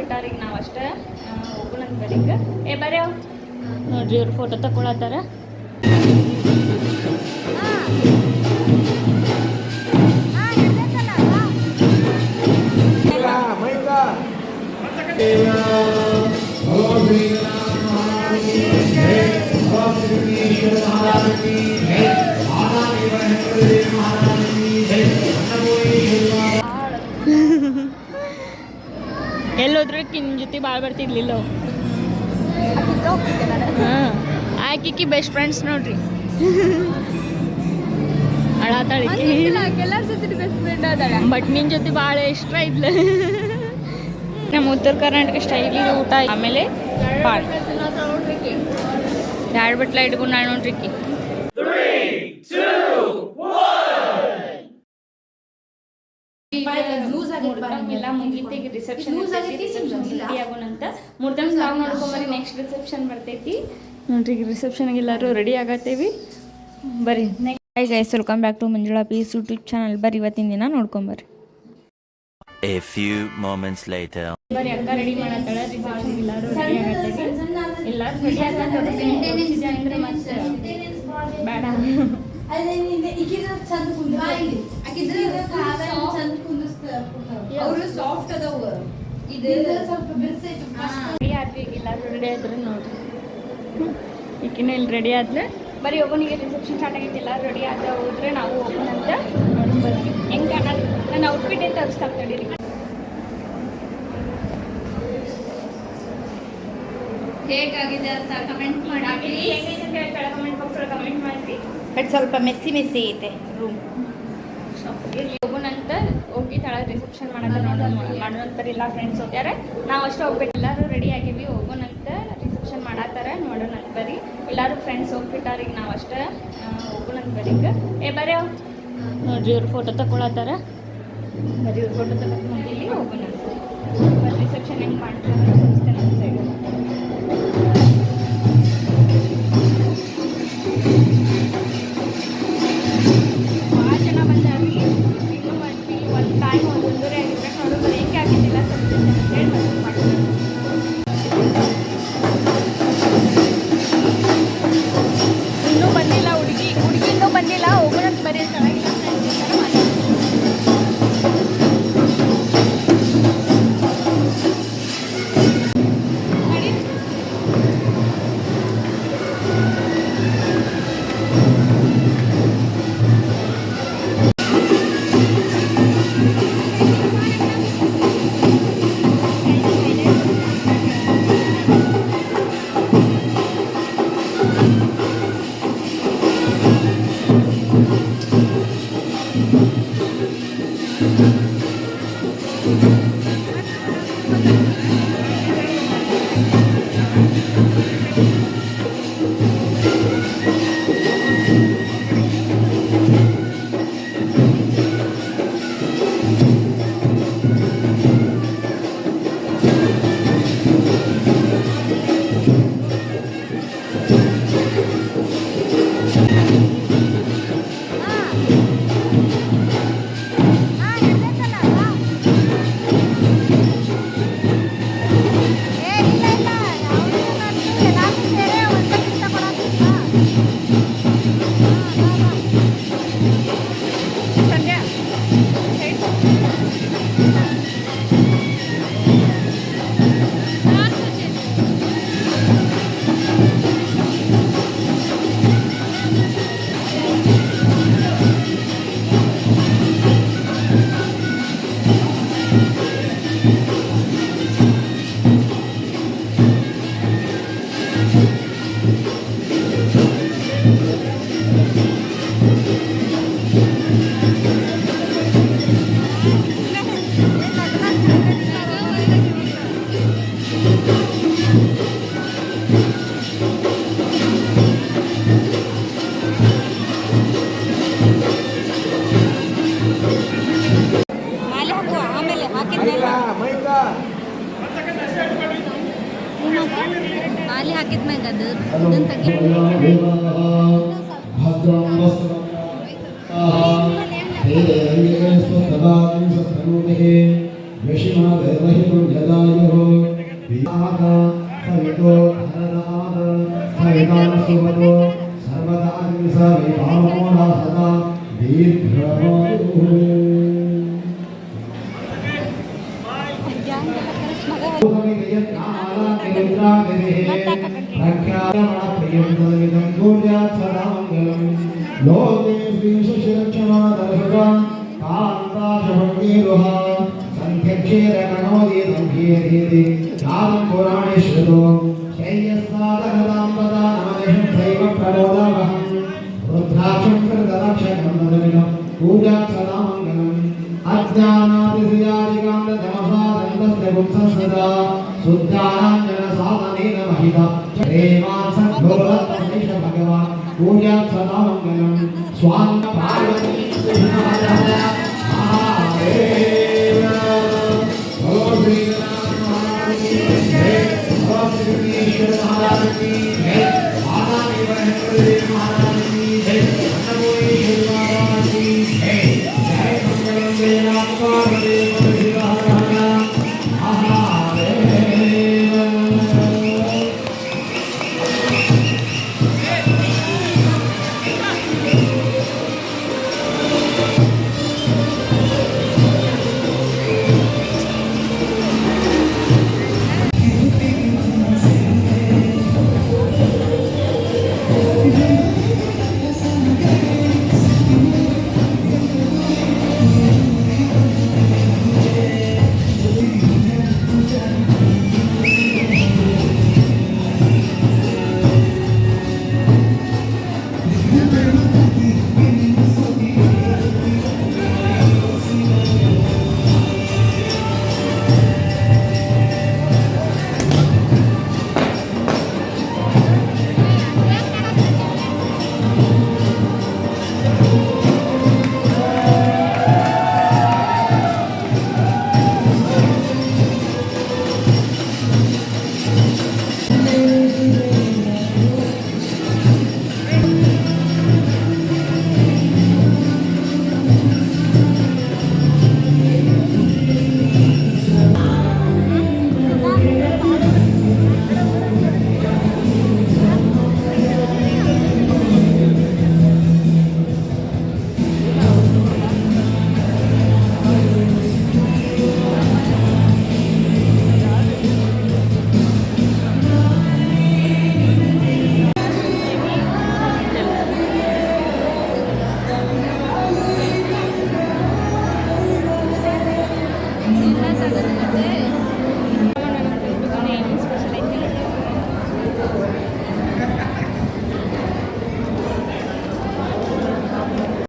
ಹೋಗ್ಬಿಟ್ಟಾರ ಈಗ ನಾವು ಅಷ್ಟೇ ಹೋಗೋಣಂತ ಬರೀಗ ಏ ಬರ್ಯಾವ ನೋಡ್ರಿ ಇವ್ರು ಫೋಟೋ ತಗೊಳತ್ತಾರ. ಎಲ್ಲೋದ್ರೆ ನಿನ್ನ ಜೊತೆ ಭಾಳ ಬರ್ತಿರ್ಲಿಲ್ಲ. ಹಾಂ ಆಕಿಕ್ಕಿ ಬೆಸ್ಟ್ ಫ್ರೆಂಡ್ಸ್ ನೋಡ್ರಿ. ಅಳಾತಾಳಿಕ್ಕಿ ಎಲ್ಲರ ಜೊತೆ ಬೆಸ್ಟ್ ಫ್ರೆಂಡ್ ಅದಾಳ. ಬಟ್ ನಿನ್ನ ಜೊತೆ ಭಾಳ ಇಷ್ಟ ಇದ್ಲ. ನಮ್ಮ ಉತ್ತರ ಕರ್ನಾಟಕ ಸ್ಟೈಲಿ ಊಟ. ಆಮೇಲೆ ಭಾಳ ಎರಡು ಬಟ್ಲ ಇಟ್ಕೊಂಡು ನಾನು ನೋಡ್ರಿಕ್ಕಿ. ಎಲ್ಲ ಮುಗಿತೈತಿ. ಈಗ ರಿಸೆಪ್ಷನ್ ಆಗೋಣಂತ ಮುರ್ದಮ್ ಸಾಂಗ್ ನೋಡ್ಕೊಂಬರಿ. ನೆಕ್ಸ್ಟ್ ರಿಸೆಪ್ಷನ್ ಬರ್ತೈತಿ ನೋಡ್ರಿ. ಈಗ ರಿಸೆಪ್ಷನ್ಗೆ ಎಲ್ಲರೂ ರೆಡಿ ಆಗತ್ತೇವಿ ಬರ್ರಿ. Hi guys, welcome back to Manjula ಪೀಸ್ ಯೂಟ್ಯೂಬ್ ಚಾನಲ್. ಬರ್ರಿ ಇವತ್ತಿನ ದಿನ ನೋಡ್ಕೊಂಬರ್ರಿ. A few moments later. ಬರ್ರಿ ಅಕ್ಕ ರೆಡಿ ಮಾಡತ್ತಾಳ. ರಿಸೆಪ್ಷನ್ ಎಲ್ಲರೂ ರೆಡಿ ಆಗತ್ತೇವಿ. ಎಲ್ಲರೂ ರೆಡಿ ಆಗತ್ತಂದ್ರೆ ಮತ್ತೆ ಬೇಡ. ಅವರು ಸಾಫ್ಟ್ ಅದಾವ. ಎಲ್ಲರೂ ರೆಡಿ ಆದ್ರೆ ನೋಡ್ರಿ. ಈಗಿನ ಇಲ್ಲಿ ರೆಡಿ ಆದ್ರೆ ಬರೀ ಒಬ್ಬನಿಗೆ ರಿಸೆಪ್ಷನ್ ಸ್ಟಾರ್ಟ್ ಆಗೈತಿ. ಎಲ್ಲರೂ ರೆಡಿ ಆದ್ರೆ ಹೋದ್ರೆ ನಾವು ಓಪನ್ ಅಂತ ನೋಡೋಣ ಬರ್ರಿ. ಹೆಂಗೆ ಕಾಣೋದು ನಾನು ಔಟ್ಫಿಟ್ ಅಂತ ತರಿಸ್ತಾ ತಡೀರಿ. ಹೇಗಾಗಿದೆ ಅಂತ ಕಮೆಂಟ್ ಮಾಡಿ. ಹೇಗೈತೆ ಅಂತ ಹೇಳಿ ಕಮೆಂಟ್ ಬಾಕ್ಸ್ ಒಳಗೆ ಕಮೆಂಟ್ ಮಾಡಿರಿ. ಬಟ್ ಸ್ವಲ್ಪ ಮೆಸ್ಸಿ ಐತೆ ರೂಮ್. ಹೋಗೋಣಂತ ಹೋಗಿ ತಳ ರಿಸೆಪ್ಷನ್ ಮಾಡೋಣಂತಾರೆ. ಎಲ್ಲ ಫ್ರೆಂಡ್ಸ್ ಹೋಗ್ಯಾರ, ನಾವು ಅಷ್ಟೇ ಹೋಗ್ಬೇಕು. ಎಲ್ಲರೂ ರೆಡಿ ಆಗೀವಿ, ಹೋಗೋಣಂತ ರಿಸೆಪ್ಷನ್ ಮಾಡತ್ತಾರ. ನೋಡೋಣಂತ ಬರ್ರಿ. ಎಲ್ಲರೂ ಫ್ರೆಂಡ್ಸ್ ಹೋಗ್ಬಿಟ್ಟಾರ ಈಗ ನಾವು ಅಷ್ಟೇ ಹೋಗೋಣಂತ ಬರೀಗ ಏ ಬರ್ಯಾವ ನೋಡ್ರಿ ಇವ್ರು ಫೋಟೋ ತಗೊಳತ್ತಾರ. ಬರೀ ಇವ್ರು ಫೋಟೋ ತಗೊಂಡು ಇಲ್ಲಿ ಹೋಗೋಣಂತ. ಬಟ್ ರಿಸೆಪ್ಷನ್ ಹೆಂಗೆ ಮಾಡ್ತಾರೆ ತೋರಿಸ್ತೇನೆ ನಮ್ಮ ಸೈಡ್. ಭಾಳ ಜನ ಬಂದಾರಿ. ಇನ್ನೂ ಒಂದು ಟೈಮ್ ಒಂದೂವರೆ ಆಗಿರ್ಬೇಕು ನೋಡು. ಬರೀ ಹೆಂಗೆ ಆಗಿದ್ದಿಲ್ಲ ಸ್ವಲ್ಪ ಹೇಳಿ ಮಾಡ್ತಾರೆ. ಇನ್ನೂ ಬಂದಿಲ್ಲ ಹುಡುಗಿ ಇನ್ನೂ ಬಂದಿಲ್ಲ. ಹೋಗೋಣಂತ ಬರೀ ಚೆನ್ನಾಗಿಲ್ಲ ಫ್ರೆಂಡ್ಸ್ ಈ ಥರ ಮಾಡಿ. ಅಲ್ಲಿ ಹಾಕಿದ್ಮ್ಯಾಗ ಅದು ಇದನ್ನ ತೆಗಿ. यशिमा देवहितो यदायुः वियाक सवितो धनदान सवितान सुवतो सर्वदा सवितामोला सदा दीर्घमायुः पूजा सदा मंगलम अज्ञानादिशयादिकान्तमसादन्तस्य गुप्तसदा शुद्धाञ्जन साधनेन महिता प्रेमान् सद्गुरुरत्नमेष भगवान् पूजा सदा मंगलम स्वांग पार्वती महादेव भगवान श्री महाराज की जय भगवान श्री विघ्नेश्वर महाराज की जय माता देव महाराज की जय अन्नपूर्णेश्वर महाराज की जय जय मंगलम देवात्मा देव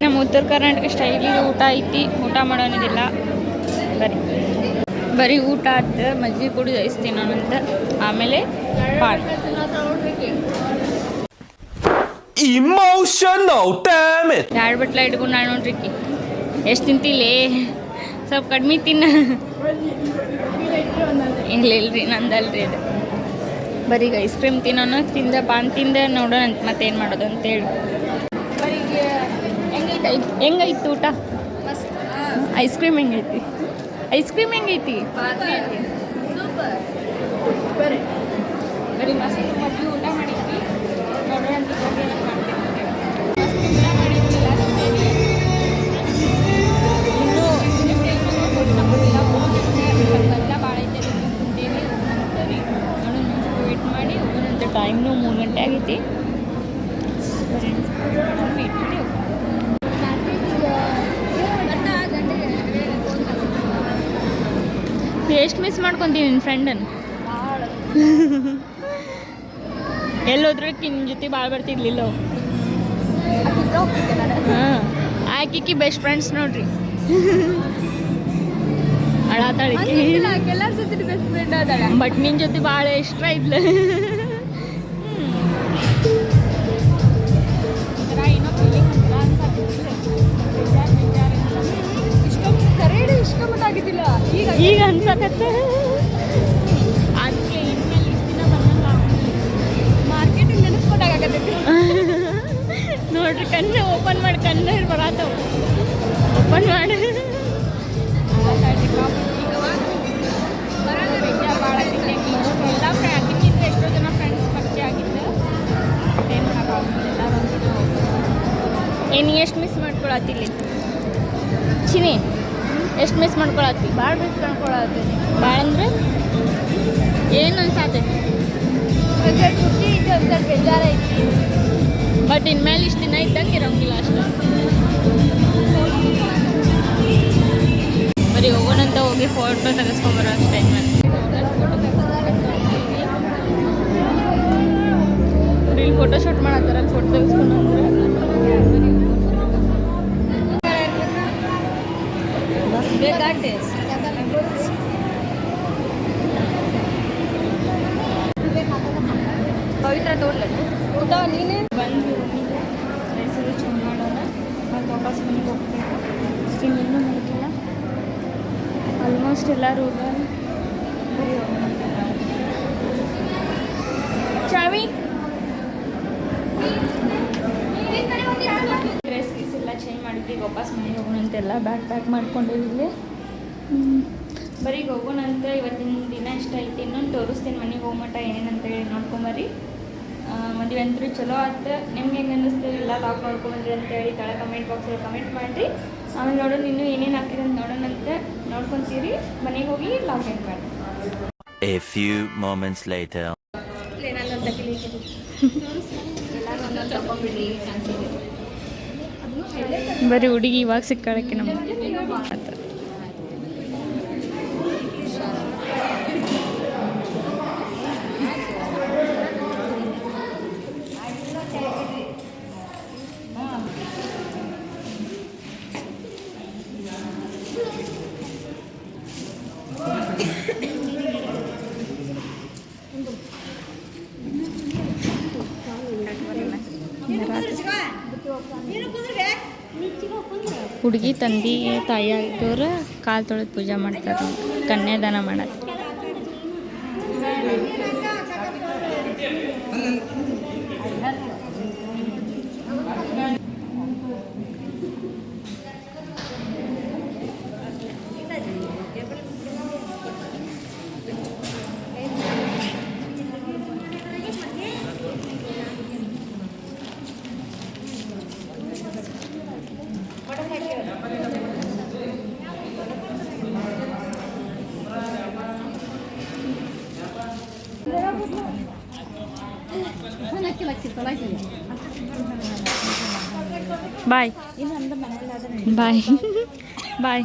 ನಮ್ಮ ಉತ್ತರ ಕರ್ನಾಟಕ ಸ್ಟೈಲಿಗೆ ಊಟ ಐತಿ, ಊಟ ಮಾಡೋದಿಲ್ಲ, ಬರೀ ಊಟ ಆದ ಮಜ್ಜಿಗೆ ಕುಡಿದು ಐಸ್ತೀನಿ ನಾನಂತ. ಆಮೇಲೆ ಪಾಲ್ Emotional, damn it! 2 ಬಟ್ಲ ಇಟ್ಕೊಂಡು ನಾನು ನೋಡ್ರಿಕ್ಕಿ ಎಷ್ಟು ತಿಂತಿಲ್ಲೇ, ಸ್ವಲ್ಪ ಕಡಿಮೆ ತಿನ್ನ. ಇಲ್ಲರಿ ನಂದಲ್ರಿ ಅದು, ಬರೀ ಐಸ್ ಕ್ರೀಮ್ ತಿನ್ನೋನು, ತಿಂದ ಪಾನ್ ತಿಂದ ನೋಡೋಣ ಅಂತ ಮತ್ತೇನು ಮಾಡೋದು ಅಂತೇಳಿ. ಬರೀ ಹೆಂಗೈತಿ ಊಟ? ಐಸ್ ಕ್ರೀಮ್ ಹೆಂಗೈತಿ? ಐಸ್ ಕ್ರೀಮ್ ಹೆಂಗೈತಿ? ಸೂಪರ್. ಬರೀ ಮಸ್ತ್ ಮಜ್ಜಿಗೆ ಊಟ ಮಾಡಿದ್ವಿ, ನೋಡೋಣ ಅಂತ ವೇಟ್ ಮಾಡಿ ಹೋಗೋಣಂತ. ಟೈಮ್ನು 3 ಗಂಟೆ ಆಗೈತಿ. ವೇಟ್ ಮಾಡಿ ಎಷ್ಟು ಮಿಸ್ ಮಾಡ್ಕೊತೀನಿ ನಿನ್ನ ಫ್ರೆಂಡನ್ನು. ಎಲ್ಲೋದ್ರೂ ನಿನ್ನ ಜೊತೆ ಭಾಳ ಬರ್ತಿರ್ಲಿಲ್ಲ. ಹಾಂ, ಆಕಿಕ್ಕಿ ಬೆಸ್ಟ್ ಫ್ರೆಂಡ್ಸ್ ನೋಡ್ರಿ. ಅಳಾತಾಳಿಕೆ ಎಲ್ಲರ ಜೊತೆ ಬೆಸ್ಟ್ ಫ್ರೆಂಡ್ ಅದಾಳ, ಬಟ್ ನಿನ್ನ ಜೊತೆ ಭಾಳ ಇಷ್ಟ ಇದ್ಲ. ಏನೋ ಫೀಲಿಂಗ್ ಇಷ್ಟ ಗೊತ್ತಾಗಿದ್ದಿಲ್ಲ, ಈಗ ಅನ್ಸಕತ್ತ. ಅದಕ್ಕೆ ಇನ್ಮೇಲೆ ಇಷ್ಟು ದಿನ ಬಂದಂಗ ಮಾರ್ಕೆಟಿಂಗ್ ನೆನೆಸ್ಕೊಟ್ಟಾಗತ್ತೈತಿ. ನೋಡ್ರಿ, ಕಣ್ಣು ಓಪನ್ ಮಾಡಿ, ಕಣ್ಣು ಬರತ್ತವ, ಓಪನ್ ಮಾಡಿ. ಈಗ ನೀ ಎಷ್ಟು ಮಿಸ್ ಮಾಡ್ಕೊಳತ್ತಿ ಇಲ್ಲಿ ಚಿನಿ ಎಷ್ಟು ಮಿಸ್ ಮಾಡ್ಕೊಳತ್ತಿ ಭಾಳ ಮಿಸ್ ಮಾಡ್ಕೊಳತ್ತೀನಿ ಭಾಳ ಅಂದ್ರೆ ಏನು ಅನ್ಸಾತೆ ಒಂದ್ಸಲ ಖುಷಿ ಐತಿ ಒಂದ್ಸಲ ಬೇಜಾರ ಐತಿ ಬಟ್ ಇನ್ಮೇಲೆ ಇಷ್ಟು ದಿನ ಇದ್ದಂಗೆ ಇರೋಂಗಿಲ್ಲ ಅಷ್ಟು ಬರೀ ಹೋಗೋಣಂತ ಹೋಗಿ ಫೋಟೋ ತೆಗೆಸ್ಕೊಂಬರೋ ಅಷ್ಟೇ ಇಲ್ಲಿ ಫೋಟೋ ಶೂಟ್ ಮಾಡತ್ತಾರ ಫೋಟೋ ತೆಗೆಸ್ಕೊಂಡ್ರೆ ಬೇಕಾಗ್ತದೆ ಪವಿತ್ರ ತೋರ್ಲ ಊಟ ನೀನೇ ಬಂದು ರೂಮಿಗೆ ಹೆಸರು ಚೇಂಜ್ ಮಾಡೋಣ ಮತ್ತು ವಾಪಸ್ ಮನೆಗೆ ಹೋಗ್ಬೇಕು ಇನ್ನೇನು ಮಾಡಿಲ್ಲ ಆಲ್ಮೋಸ್ಟ್ ಎಲ್ಲರೂ ಚಾವಿ ಡ್ರೆಸ್ ಗೀಸ್ ಎಲ್ಲ ಚೇಂಜ್ ಮಾಡಿದ್ವಿ ವಾಪಸ್ ಮನೆಗೆ ಹೋಗೋಣ ಅಂತೆಲ್ಲ ಬ್ಯಾಗ್ ಪ್ಯಾಕ್ ಮಾಡ್ಕೊಂಡಿದ್ವಿ ಬರೀ ಹೋಗೋಣಂತ ಇವತ್ತಿನ ದಿನ ಇಷ್ಟ ಐತಿ ಇನ್ನೊಂದು ತೋರಿಸ್ತೀನಿ ಮನೆಗೆ ಹೋಗ್ಮಟ ಏನೇನಂತ ಹೇಳಿ ನೋಡ್ಕೊಂಬರ್ರಿ ಮದುವೆ ಅಂತೂ ಚಲೋ ಆಯ್ತು ನಿಮ್ಗೆ ಹೆಂಗೆ ಅನ್ನಿಸ್ತೀವಿ ಎಲ್ಲ ಲಾಕ್ ನೋಡ್ಕೊಂಬಂದ್ರಿ ಅಂತೇಳಿ ತಳ ಕಮೆಂಟ್ ಬಾಕ್ಸಲ್ಲಿ ಕಮೆಂಟ್ ಮಾಡಿರಿ ಆಮೇಲೆ ನೋಡೋಣ ಇನ್ನೂ ಏನೇನು ಆಗ್ತಿದೆ ಅಂತ ನೋಡೋಣಂತ ನೋಡ್ಕೊತೀರಿ ಮನೆಗೆ ಹೋಗಿ ಲಾಕ್ ಎಂಡ್ ಮಾಡಿ A few moments later. ಬರೀ ಹುಡುಗಿ ಇವಾಗ ಸಿಕ್ಕಾಳಕ್ಕೆ ನಮ್ಗೆ ಹುಡುಗಿ ತಂದೆ ತಾಯಿ ಆಗಿದ್ದವ್ರು ಕಾಲು ತೊಳೆದು ಪೂಜೆ ಮಾಡ್ತಾರೆ ಕನ್ಯಾದಾನ ಮಾಡತ್ತೆ ಬಾಯ್ ಬಾಯ್ ಬಾಯ್